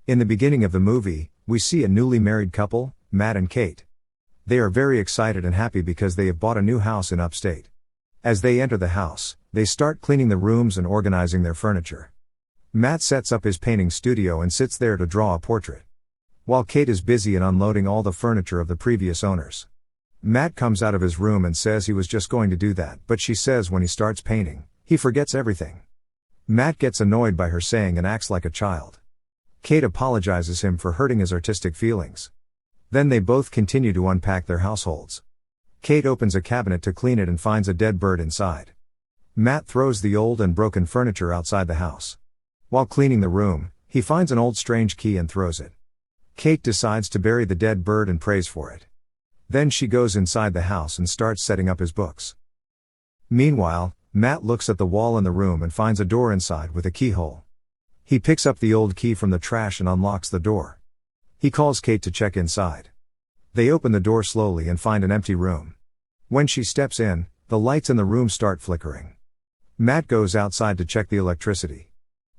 In the beginning of the movie, we see a newly married couple, Matt and Kate. They are very excited and happy because they have bought a new house in upstate. As they enter the house, they start cleaning the rooms and organizing their furniture. Matt sets up his painting studio and sits there to draw a portrait, while Kate is busy in unloading all the furniture of the previous owners. Matt comes out of his room and says he was just going to do that, but she says when he starts painting, he forgets everything. Matt gets annoyed by her saying and acts like a child. Kate apologizes him for hurting his artistic feelings. Then they both continue to unpack their households. Kate opens a cabinet to clean it and finds a dead bird inside. Matt throws the old and broken furniture outside the house. While cleaning the room, he finds an old strange key and throws it. Kate decides to bury the dead bird and prays for it. Then she goes inside the house and starts setting up his books. Meanwhile, Matt looks at the wall in the room and finds a door inside with a keyhole. He picks up the old key from the trash and unlocks the door. He calls Kate to check inside. They open the door slowly and find an empty room. When she steps in, the lights in the room start flickering. Matt goes outside to check the electricity.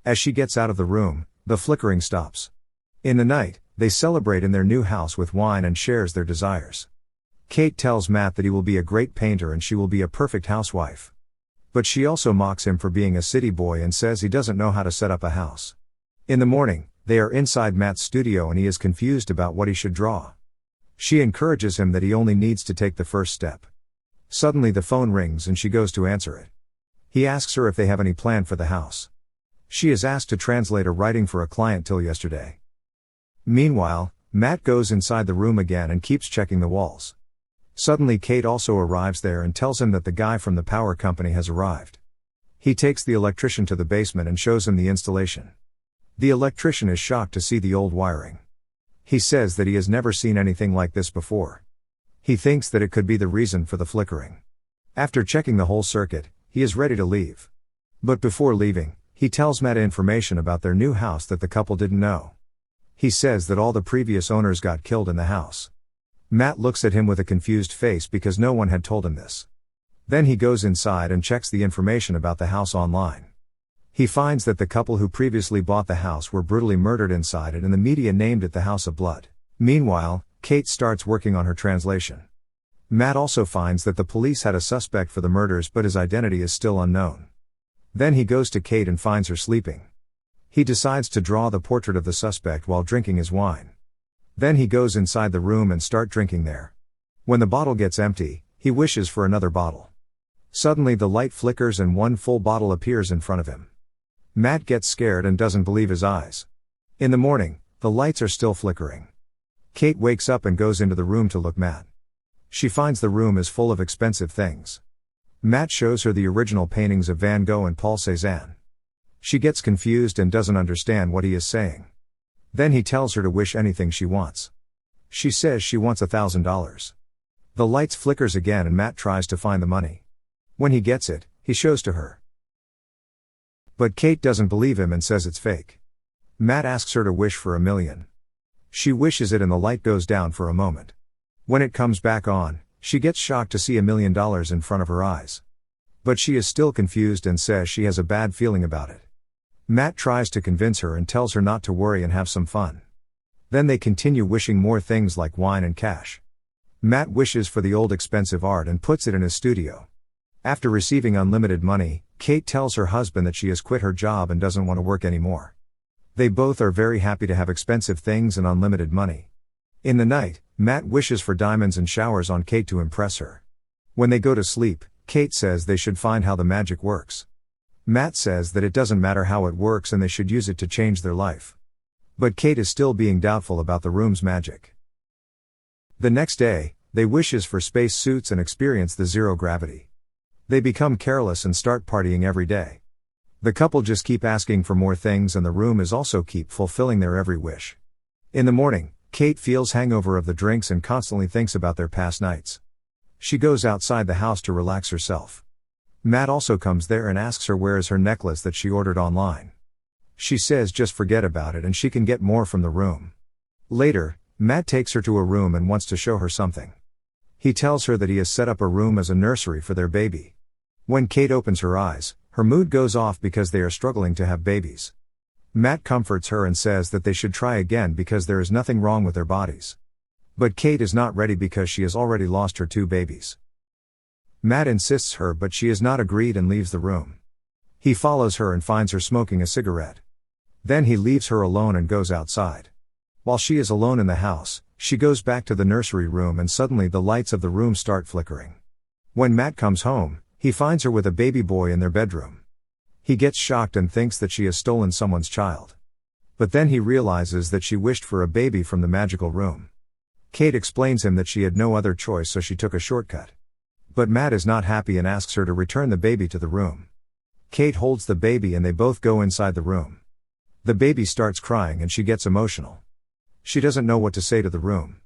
As she gets out of the room, the flickering stops. In the night, they celebrate in their new house with wine and shares their desires. Kate tells Matt that he will be a great painter and she will be a perfect housewife. But she also mocks him for being a city boy and says he doesn't know how to set up a house. In the morning, they are inside Matt's studio and he is confused about what he should draw. She encourages him that he only needs to take the first step. Suddenly the phone rings and she goes to answer it. He asks her if they have any plan for the house. She is asked to translate a writing for a client till yesterday. Meanwhile, Matt goes inside the room again and keeps checking the walls. Suddenly Kate also arrives there and tells him that the guy from the power company has arrived. He takes the electrician to the basement and shows him the installation. The electrician is shocked to see the old wiring. He says that he has never seen anything like this before. He thinks that it could be the reason for the flickering. After checking the whole circuit, he is ready to leave. But before leaving, he tells Matt information about their new house that the couple didn't know. He says that all the previous owners got killed in the house. Matt looks at him with a confused face because no one had told him this. Then he goes inside and checks the information about the house online. He finds that the couple who previously bought the house were brutally murdered inside it and the media named it the House of Blood. Meanwhile, Kate starts working on her translation. Matt also finds that the police had a suspect for the murders but his identity is still unknown. Then he goes to Kate and finds her sleeping. He decides to draw the portrait of the suspect while drinking his wine. Then he goes inside the room and start drinking there. When the bottle gets empty, he wishes for another bottle. Suddenly the light flickers and one full bottle appears in front of him. Matt gets scared and doesn't believe his eyes. In the morning, the lights are still flickering. Kate wakes up and goes into the room to look Matt. She finds the room is full of expensive things. Matt shows her the original paintings of Van Gogh and Paul Cézanne. She gets confused and doesn't understand what he is saying. Then he tells her to wish anything she wants. She says she wants $1,000. The lights flickers again and Matt tries to find the money. When he gets it, he shows to her. But Kate doesn't believe him and says it's fake. Matt asks her to wish for $1 million. She wishes it and the light goes down for a moment. When it comes back on, she gets shocked to see $1 million in front of her eyes. But she is still confused and says she has a bad feeling about it. Matt tries to convince her and tells her not to worry and have some fun. Then they continue wishing more things like wine and cash. Matt wishes for the old expensive art and puts it in his studio. After receiving unlimited money, Kate tells her husband that she has quit her job and doesn't want to work anymore. They both are very happy to have expensive things and unlimited money. In the night, Matt wishes for diamonds and showers on Kate to impress her. When they go to sleep, Kate says they should find how the magic works. Matt says that it doesn't matter how it works and they should use it to change their life. But Kate is still being doubtful about the room's magic. The next day, they wishes for space suits and experience the zero gravity. They become careless and start partying every day. The couple just keep asking for more things and the room is also keep fulfilling their every wish. In the morning, Kate feels hangover of the drinks and constantly thinks about their past nights. She goes outside the house to relax herself. Matt also comes there and asks her where is her necklace that she ordered online. She says just forget about it and she can get more from the room. Later, Matt takes her to a room and wants to show her something. He tells her that he has set up a room as a nursery for their baby. When Kate opens her eyes, her mood goes off because they are struggling to have babies. Matt comforts her and says that they should try again because there is nothing wrong with their bodies. But Kate is not ready because she has already lost her 2 babies. Matt insists her but she has not agreed and leaves the room. He follows her and finds her smoking a cigarette. Then he leaves her alone and goes outside. While she is alone in the house, she goes back to the nursery room and suddenly the lights of the room start flickering. When Matt comes home, he finds her with a baby boy in their bedroom. He gets shocked and thinks that she has stolen someone's child. But then he realizes that she wished for a baby from the magical room. Kate explains him that she had no other choice so she took a shortcut. But Matt is not happy and asks her to return the baby to the room. Kate holds the baby and they both go inside the room. The baby starts crying and she gets emotional. She doesn't know what to say to the room.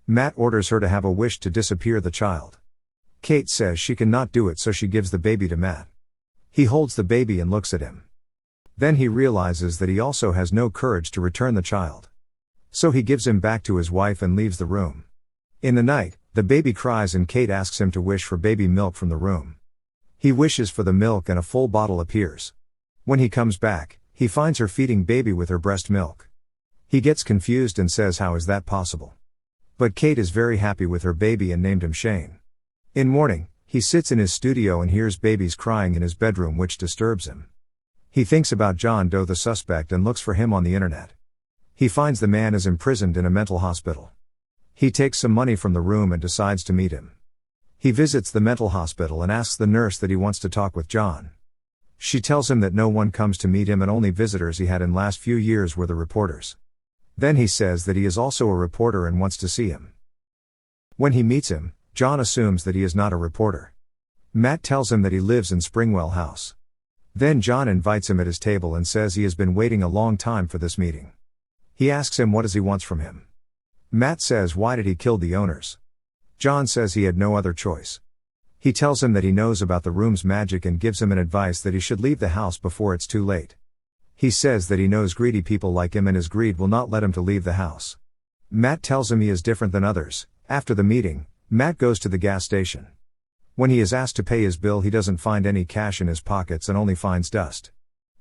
Matt orders her to have a wish to disappear the child. Kate says she cannot do it so she gives the baby to Matt. He holds the baby and looks at him. Then he realizes that he also has no courage to return the child. So he gives him back to his wife and leaves the room. In the night, the baby cries and Kate asks him to wish for baby milk from the room. He wishes for the milk and a full bottle appears. When he comes back, he finds her feeding baby with her breast milk. He gets confused and says how is that possible? But Kate is very happy with her baby and named him Shane. In morning, he sits in his studio and hears babies crying in his bedroom which disturbs him. He thinks about John Doe the suspect and looks for him on the internet. He finds the man is imprisoned in a mental hospital. He takes some money from the room and decides to meet him. He visits the mental hospital and asks the nurse that he wants to talk with John. She tells him that no one comes to meet him and only visitors he had in last few years were the reporters. Then he says that he is also a reporter and wants to see him. When he meets him, John assumes that he is not a reporter. Matt tells him that he lives in Springwell House. Then John invites him at his table and says he has been waiting a long time for this meeting. He asks him what does he wants from him. Matt says why did he kill the owners? John says he had no other choice. He tells him that he knows about the room's magic and gives him an advice that he should leave the house before it's too late. He says that he knows greedy people like him and his greed will not let him to leave the house. Matt tells him he is different than others. After the meeting, Matt goes to the gas station. When he is asked to pay his bill he doesn't find any cash in his pockets and only finds dust.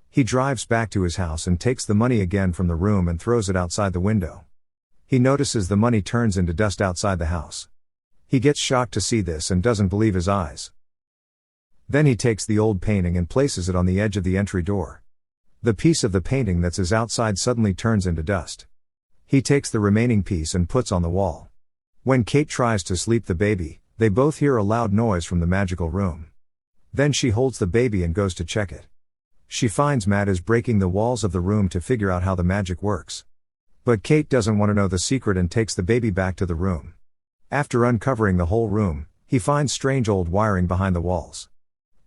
He drives back to his house and takes the money again from the room and throws it outside the window. He notices the money turns into dust outside the house. He gets shocked to see this and doesn't believe his eyes. Then he takes the old painting and places it on the edge of the entry door. The piece of the painting that is outside suddenly turns into dust. He takes the remaining piece and puts on the wall. When Kate tries to sleep the baby, they both hear a loud noise from the magical room. Then she holds the baby and goes to check it. She finds Matt is breaking the walls of the room to figure out how the magic works. But Kate doesn't want to know the secret and takes the baby back to the room. After uncovering the whole room, he finds strange old wiring behind the walls.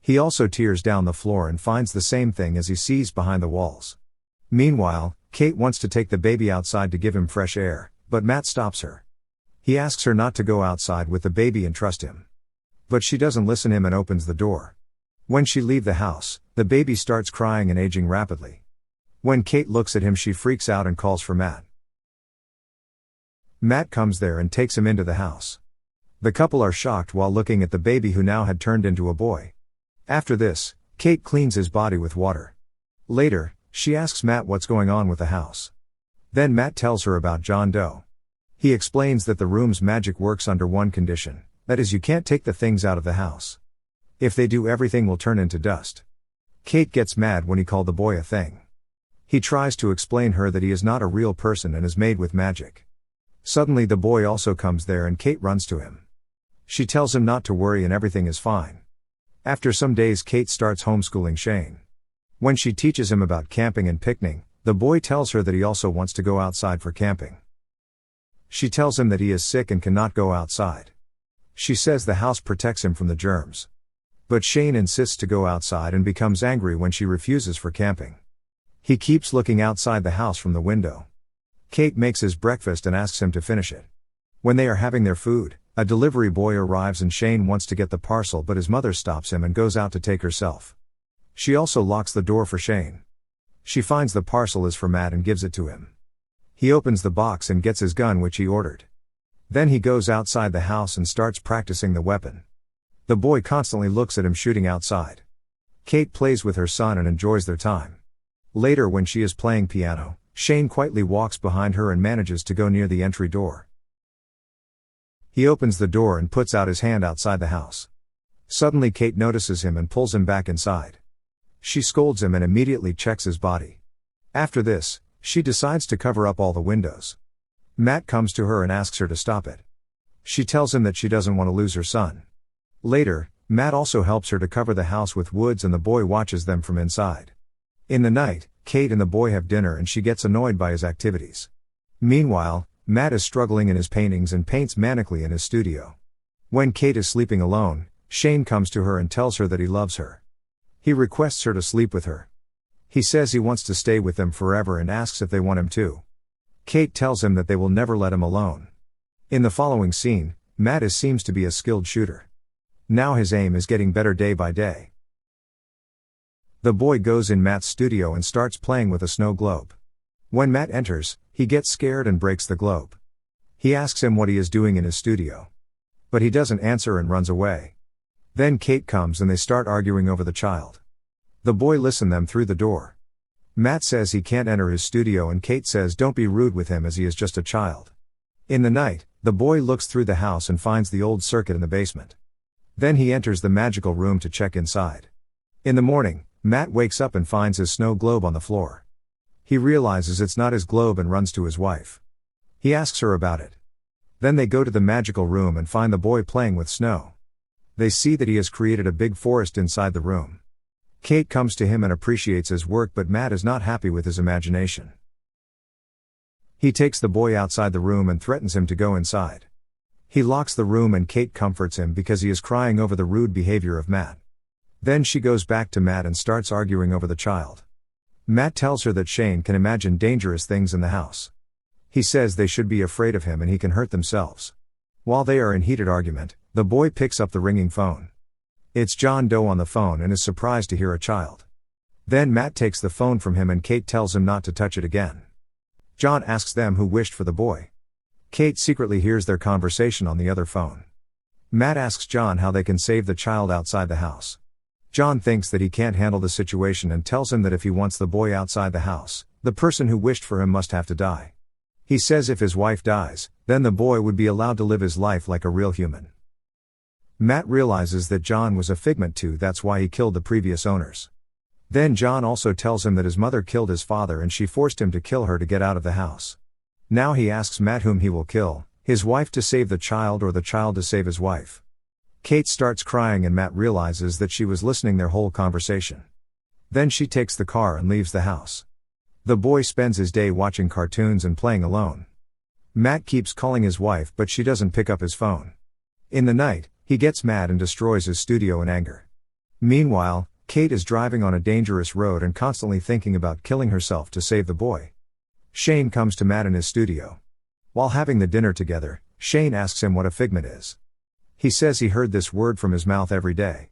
He also tears down the floor and finds the same thing as he sees behind the walls. Meanwhile, Kate wants to take the baby outside to give him fresh air, but Matt stops her. He asks her not to go outside with the baby and trust him. But she doesn't listen to him and opens the door. When she leaves the house, the baby starts crying and aging rapidly. When Kate looks at him she freaks out and calls for Matt. Matt comes there and takes him into the house. The couple are shocked while looking at the baby who now had turned into a boy. After this, Kate cleans his body with water. Later, she asks Matt what's going on with the house. Then Matt tells her about John Doe. He explains that the room's magic works under one condition, that is you can't take the things out of the house. If they do everything will turn into dust. Kate gets mad when he called the boy a thing. He tries to explain her that he is not a real person and is made with magic. Suddenly the boy also comes there and Kate runs to him. She tells him not to worry and everything is fine. After some days Kate starts homeschooling Shane. When she teaches him about camping and picnicking, the boy tells her that he also wants to go outside for camping. She tells him that he is sick and cannot go outside. She says the house protects him from the germs. But Shane insists to go outside and becomes angry when she refuses for camping. He keeps looking outside the house from the window. Kate makes his breakfast and asks him to finish it. When they are having their food, a delivery boy arrives and Shane wants to get the parcel but his mother stops him and goes out to take herself. She also locks the door for Shane. She finds the parcel is for Matt and gives it to him. He opens the box and gets his gun which he ordered. Then he goes outside the house and starts practicing the weapon. The boy constantly looks at him shooting outside. Kate plays with her son and enjoys their time. Later, when she is playing piano, Shane quietly walks behind her and manages to go near the entry door. He opens the door and puts out his hand outside the house. Suddenly Kate notices him and pulls him back inside. She scolds him and immediately checks his body. After this, she decides to cover up all the windows. Matt comes to her and asks her to stop it. She tells him that she doesn't want to lose her son. Later, Matt also helps her to cover the house with woods and the boy watches them from inside. In the night, Kate and the boy have dinner and she gets annoyed by his activities. Meanwhile, Matt is struggling in his paintings and paints manically in his studio. When Kate is sleeping alone, Shane comes to her and tells her that he loves her. He requests her to sleep with her. He says he wants to stay with them forever and asks if they want him to. Kate tells him that they will never let him alone. In the following scene, Matt seems to be a skilled shooter. Now his aim is getting better day by day. The boy goes in Matt's studio and starts playing with a snow globe. When Matt enters, he gets scared and breaks the globe. He asks him what he is doing in his studio. But he doesn't answer and runs away. Then Kate comes and they start arguing over the child. The boy listens them through the door. Matt says he can't enter his studio and Kate says don't be rude with him as he is just a child. In the night, the boy looks through the house and finds the old circuit in the basement. Then he enters the magical room to check inside. In the morning, Matt wakes up and finds his snow globe on the floor. He realizes it's not his globe and runs to his wife. He asks her about it. Then they go to the magical room and find the boy playing with snow. They see that he has created a big forest inside the room. Kate comes to him and appreciates his work, but Matt is not happy with his imagination. He takes the boy outside the room and threatens him to go inside. He locks the room and Kate comforts him because he is crying over the rude behavior of Matt. Then she goes back to Matt and starts arguing over the child. Matt tells her that Shane can imagine dangerous things in the house. He says they should be afraid of him and he can hurt themselves. While they are in heated argument, the boy picks up the ringing phone. It's John Doe on the phone and is surprised to hear a child. Then Matt takes the phone from him and Kate tells him not to touch it again. John asks them who wished for the boy. Kate secretly hears their conversation on the other phone. Matt asks John how they can save the child outside the house. John thinks that he can't handle the situation and tells him that if he wants the boy outside the house, the person who wished for him must have to die. He says if his wife dies, then the boy would be allowed to live his life like a real human. Matt realizes that John was a figment too, that's why he killed the previous owners. Then John also tells him that his mother killed his father and she forced him to kill her to get out of the house. Now he asks Matt whom he will kill, his wife to save the child or the child to save his wife. Kate starts crying and Matt realizes that she was listening their whole conversation. Then she takes the car and leaves the house. The boy spends his day watching cartoons and playing alone. Matt keeps calling his wife but she doesn't pick up his phone. In the night, he gets mad and destroys his studio in anger. Meanwhile, Kate is driving on a dangerous road and constantly thinking about killing herself to save the boy. Shane comes to Matt in his studio. While having the dinner together, Shane asks him what a figment is. He says he heard this word from his mouth every day.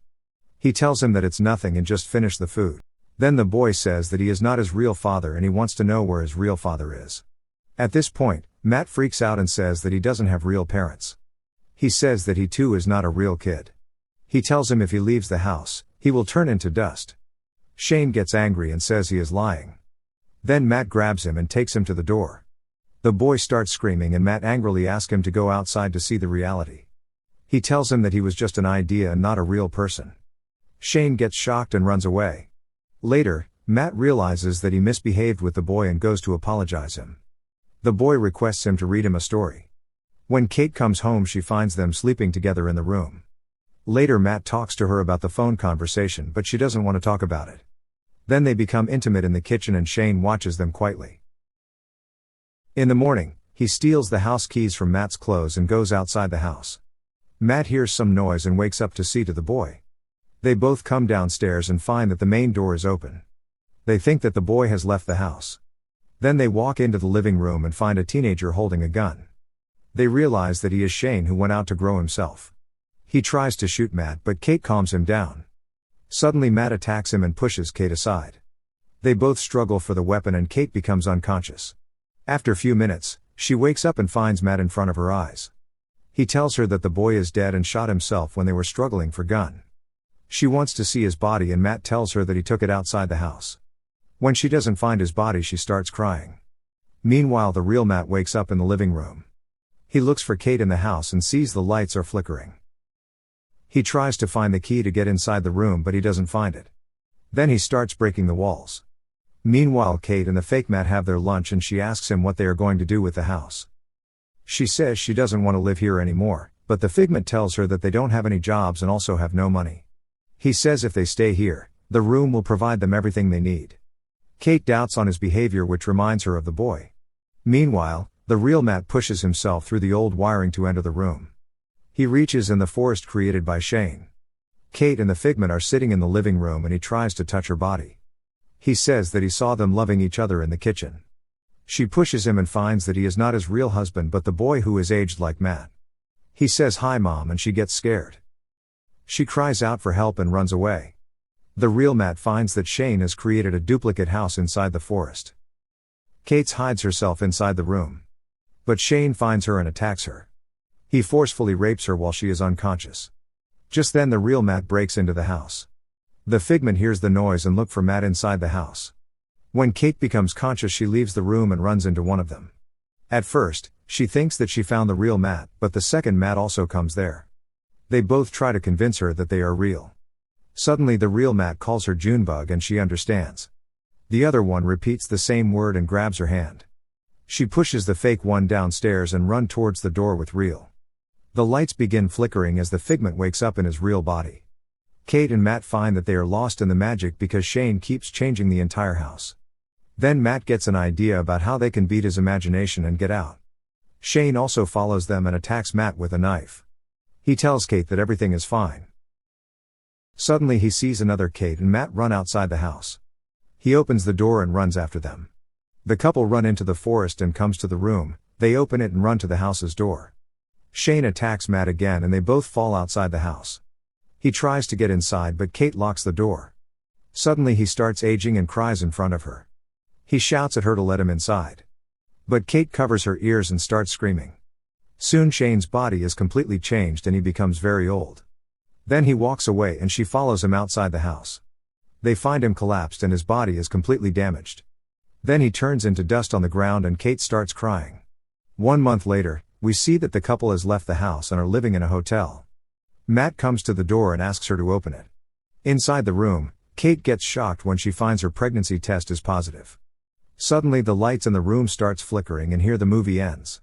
He tells him that it's nothing and just finish the food. Then the boy says that he is not his real father and he wants to know where his real father is. At this point, Matt freaks out and says that he doesn't have real parents. He says that he too is not a real kid. He tells him if he leaves the house, he will turn into dust. Shane gets angry and says he is lying. Then Matt grabs him and takes him to the door. The boy starts screaming and Matt angrily asks him to go outside to see the reality. He tells him that he was just an idea and not a real person. Shane gets shocked and runs away. Later, Matt realizes that he misbehaved with the boy and goes to apologize him. The boy requests him to read him a story. When Kate comes home, she finds them sleeping together in the room. Later, Matt talks to her about the phone conversation, but she doesn't want to talk about it. Then they become intimate in the kitchen and Shane watches them quietly. In the morning, he steals the house keys from Matt's clothes and goes outside the house. Matt hears some noise and wakes up to see to the boy. They both come downstairs and find that the main door is open. They think that the boy has left the house. Then they walk into the living room and find a teenager holding a gun. They realize that he is Shane who went out to grow himself. He tries to shoot Matt but Kate calms him down. Suddenly Matt attacks him and pushes Kate aside. They both struggle for the weapon and Kate becomes unconscious. After a few minutes, she wakes up and finds Matt in front of her eyes. He tells her that the boy is dead and shot himself when they were struggling for gun. She wants to see his body and Matt tells her that he took it outside the house. When she doesn't find his body, she starts crying. Meanwhile, the real Matt wakes up in the living room. He looks for Kate in the house and sees the lights are flickering. He tries to find the key to get inside the room, but he doesn't find it. Then he starts breaking the walls. Meanwhile, Kate and the fake Matt have their lunch and she asks him what they are going to do with the house. She says she doesn't want to live here anymore, but the figment tells her that they don't have any jobs and also have no money. He says if they stay here, the room will provide them everything they need. Kate doubts on his behavior, which reminds her of the boy. Meanwhile, the real Matt pushes himself through the old wiring to enter the room. He reaches in the forest created by Shane. Kate and the figment are sitting in the living room and he tries to touch her body. He says that he saw them loving each other in the kitchen. She pushes him and finds that he is not his real husband but the boy who is aged like Matt. He says hi mom and she gets scared. She cries out for help and runs away. The real Matt finds that Shane has created a duplicate house inside the forest. Kate hides herself inside the room. But Shane finds her and attacks her. He forcefully rapes her while she is unconscious. Just then the real Matt breaks into the house. The figment hears the noise and looks for Matt inside the house. When Kate becomes conscious, she leaves the room and runs into one of them. At first, she thinks that she found the real Matt, but the second Matt also comes there. They both try to convince her that they are real. Suddenly the real Matt calls her Junebug and she understands. The other one repeats the same word and grabs her hand. She pushes the fake one downstairs and runs towards the door with real. The lights begin flickering as the figment wakes up in his real body. Kate and Matt find that they are lost in the magic because Shane keeps changing the entire house. Then Matt gets an idea about how they can beat his imagination and get out. Shane also follows them and attacks Matt with a knife. He tells Kate that everything is fine. Suddenly he sees another Kate and Matt run outside the house. He opens the door and runs after them. The couple run into the forest and comes to the room. They open it and run to the house's door. Shane attacks Matt again and they both fall outside the house. He tries to get inside but Kate locks the door. Suddenly he starts aging and cries in front of her. He shouts at her to let him inside. But Kate covers her ears and starts screaming. Soon Shane's body is completely changed and he becomes very old. Then he walks away and she follows him outside the house. They find him collapsed and his body is completely damaged. Then he turns into dust on the ground and Kate starts crying. 1 month later, we see that the couple has left the house and are living in a hotel. Matt comes to the door and asks her to open it. Inside the room, Kate gets shocked when she finds her pregnancy test is positive. Suddenly the lights in the room starts flickering and here the movie ends.